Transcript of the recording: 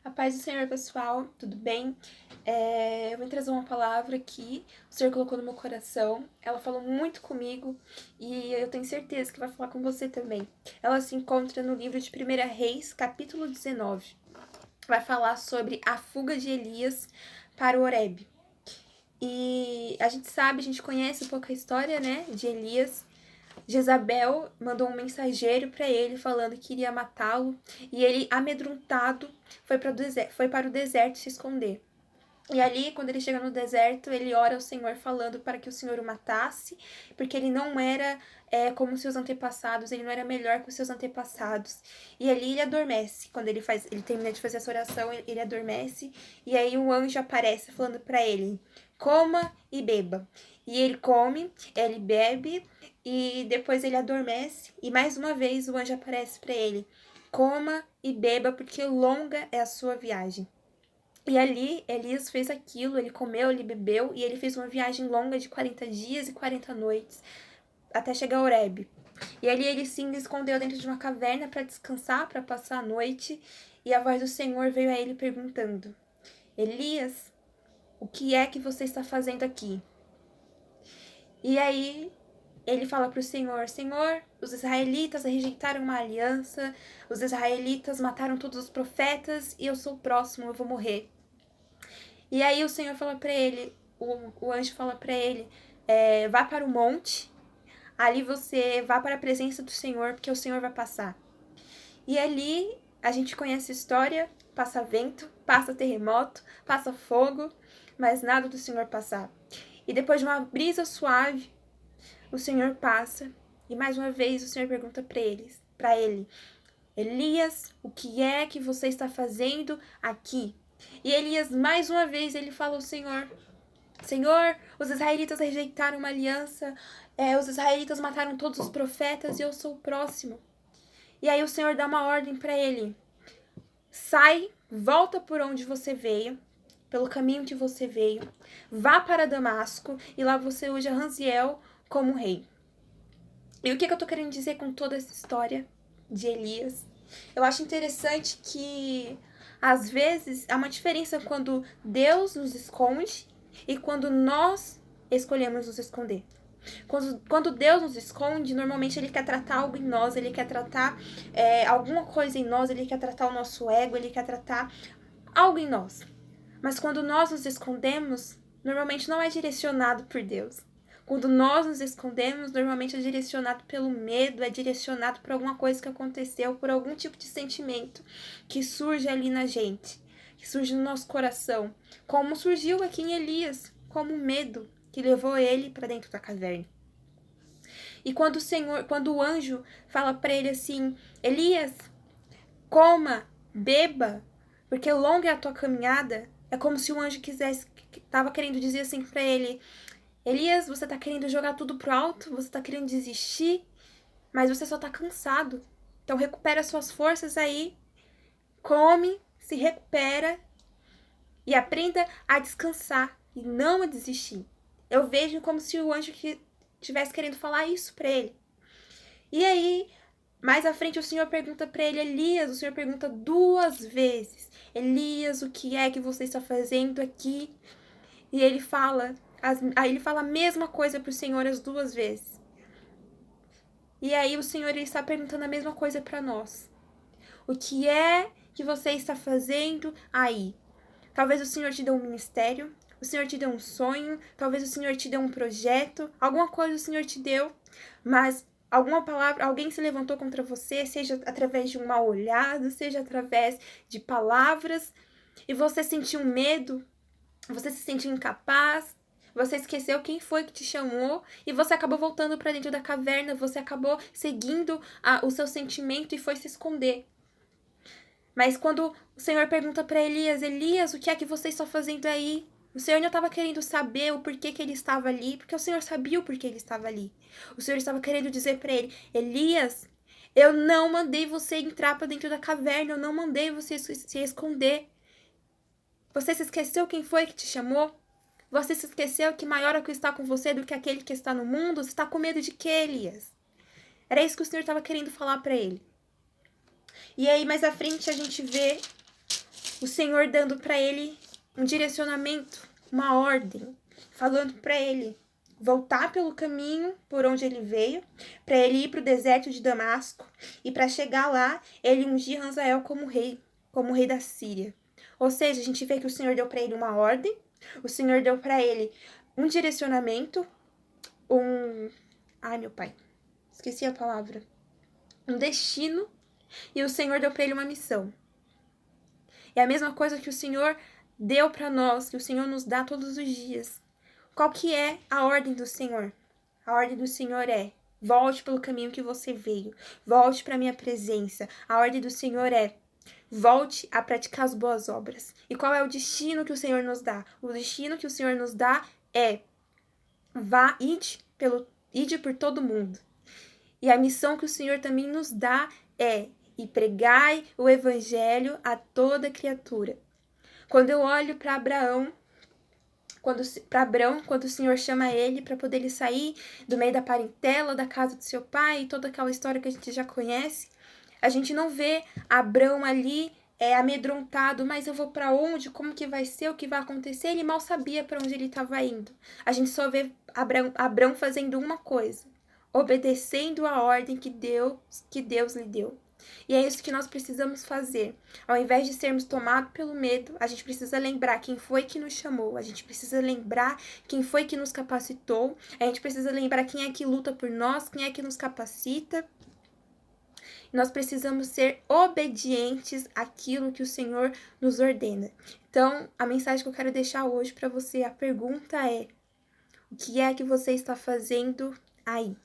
A paz do Senhor, pessoal, tudo bem? Eu vim trazer uma palavra que o Senhor colocou no meu coração. Ela falou muito comigo e eu tenho certeza que vai falar com você também. Ela se encontra no livro de 1 Reis, capítulo 19. Vai falar sobre a fuga de Elias para o Horebe. E a gente conhece um pouco a história, né, de Elias. Jezabel mandou um mensageiro para ele falando que iria matá-lo, e ele, amedrontado, foi para o deserto se esconder. E ali, quando ele chega no deserto, ele ora ao Senhor falando para que o Senhor o matasse, porque ele não era como seus antepassados, ele não era melhor que os seus antepassados. E ali ele adormece. Quando ele termina de fazer essa oração, ele adormece, e aí um anjo aparece falando para ele: coma e beba. E ele come, ele bebe, e depois ele adormece, e mais uma vez o anjo aparece para ele: coma e beba, porque longa é a sua viagem. E ali, Elias fez aquilo, ele comeu, ele bebeu, e ele fez uma viagem longa de 40 dias e 40 noites, até chegar a Horebe. E ali ele se escondeu dentro de uma caverna para descansar, para passar a noite, e a voz do Senhor veio a ele perguntando: Elias, o que é que você está fazendo aqui? E aí ele fala para o Senhor: Senhor, os israelitas rejeitaram uma aliança, os israelitas mataram todos os profetas, e eu sou o próximo, eu vou morrer. E aí o Senhor fala para ele, o anjo fala para ele: vá para o monte, ali você vá para a presença do Senhor, porque o Senhor vai passar. E ali a gente conhece a história: passa vento, passa terremoto, passa fogo, mas nada do Senhor passar. E depois de uma brisa suave, o Senhor passa, e mais uma vez o Senhor pergunta para ele: Elias, o que é que você está fazendo aqui? E Elias, mais uma vez, ele fala ao Senhor: Senhor, os israelitas rejeitaram uma aliança, os israelitas mataram todos os profetas e eu sou o próximo. E aí o Senhor dá uma ordem para ele: sai, volta por onde você veio, pelo caminho que você veio, vá para Damasco e lá você usa Ranziel como rei. E o que eu tô querendo dizer com toda essa história de Elias? Eu acho interessante que, às vezes, há uma diferença quando Deus nos esconde e quando nós escolhemos nos esconder. Quando Deus nos esconde, normalmente Ele quer tratar algo em nós, Ele quer tratar alguma coisa em nós, Ele quer tratar o nosso ego, Ele quer tratar algo em nós. Mas quando nós nos escondemos, normalmente não é direcionado por Deus. Quando nós nos escondemos, normalmente é direcionado pelo medo, é direcionado por alguma coisa que aconteceu, por algum tipo de sentimento que surge ali na gente, que surge no nosso coração, como surgiu aqui em Elias, como medo que levou ele para dentro da caverna. E quando o anjo fala para ele assim: Elias, coma, beba, porque longa é a tua caminhada, é como se o anjo tava querendo dizer assim para ele: Elias, você tá querendo jogar tudo pro alto, você tá querendo desistir, mas você só tá cansado. Então recupera suas forças aí, come, se recupera e aprenda a descansar e não a desistir. Eu vejo como se o anjo estivesse querendo falar isso para ele. E aí, mais à frente, o Senhor pergunta para ele: Elias, o Senhor pergunta 2 vezes: Elias, o que é que você está fazendo aqui? E ele fala, aí ele fala a mesma coisa para o Senhor as 2 vezes. E aí o Senhor ele está perguntando a mesma coisa para nós: o que é que você está fazendo aí? Talvez o Senhor te dê um ministério, o Senhor te dê um sonho, talvez o Senhor te dê um projeto, alguma coisa o Senhor te deu, mas alguma palavra, alguém se levantou contra você, seja através de um mal olhado, seja através de palavras, e você sentiu medo, você se sentiu incapaz, você esqueceu quem foi que te chamou e você acabou voltando para dentro da caverna, você acabou seguindo o seu sentimento e foi se esconder. Mas quando o Senhor pergunta para Elias: Elias, o que é que você está fazendo aí? O Senhor não estava querendo saber o porquê que ele estava ali, porque o Senhor sabia o porquê ele estava ali. O Senhor estava querendo dizer para ele: Elias, eu não mandei você entrar para dentro da caverna, eu não mandei você se esconder. Você se esqueceu quem foi que te chamou? Você se esqueceu que maior é o que está com você do que aquele que está no mundo? Você está com medo de quê, Elias? Era isso que o Senhor estava querendo falar para ele. E aí, mais à frente, a gente vê o Senhor dando para ele um direcionamento, uma ordem, falando para ele voltar pelo caminho por onde ele veio, para ele ir para o deserto de Damasco, e para chegar lá, ele ungir Hazael como rei da Síria. Ou seja, a gente vê que o Senhor deu para ele uma ordem, o Senhor deu para ele um direcionamento, Ai, meu pai, esqueci a palavra. Um destino, e o Senhor deu para ele uma missão. É a mesma coisa que o Senhor deu para nós, que o Senhor nos dá todos os dias. Qual que é a ordem do Senhor? A ordem do Senhor é: volte pelo caminho que você veio. Volte para a minha presença. A ordem do Senhor é: volte a praticar as boas obras. E qual é o destino que o Senhor nos dá? O destino que o Senhor nos dá é: ide por todo mundo. E a missão que o Senhor também nos dá é: e pregai o evangelho a toda criatura. Quando eu olho para Abraão, quando o Senhor chama ele para poder ele sair do meio da parentela, da casa do seu pai, e toda aquela história que a gente já conhece, a gente não vê Abraão ali amedrontado, mas eu vou para onde? Como que vai ser? O que vai acontecer? Ele mal sabia para onde ele estava indo. A gente só vê Abraão fazendo uma coisa: obedecendo a ordem que Deus lhe deu. E é isso que nós precisamos fazer. Ao invés de sermos tomados pelo medo, a gente precisa lembrar quem foi que nos chamou, a gente precisa lembrar quem foi que nos capacitou, a gente precisa lembrar quem é que luta por nós, quem é que nos capacita. Nós precisamos ser obedientes àquilo que o Senhor nos ordena. Então, a mensagem que eu quero deixar hoje para você, a pergunta é: o que é que você está fazendo aí?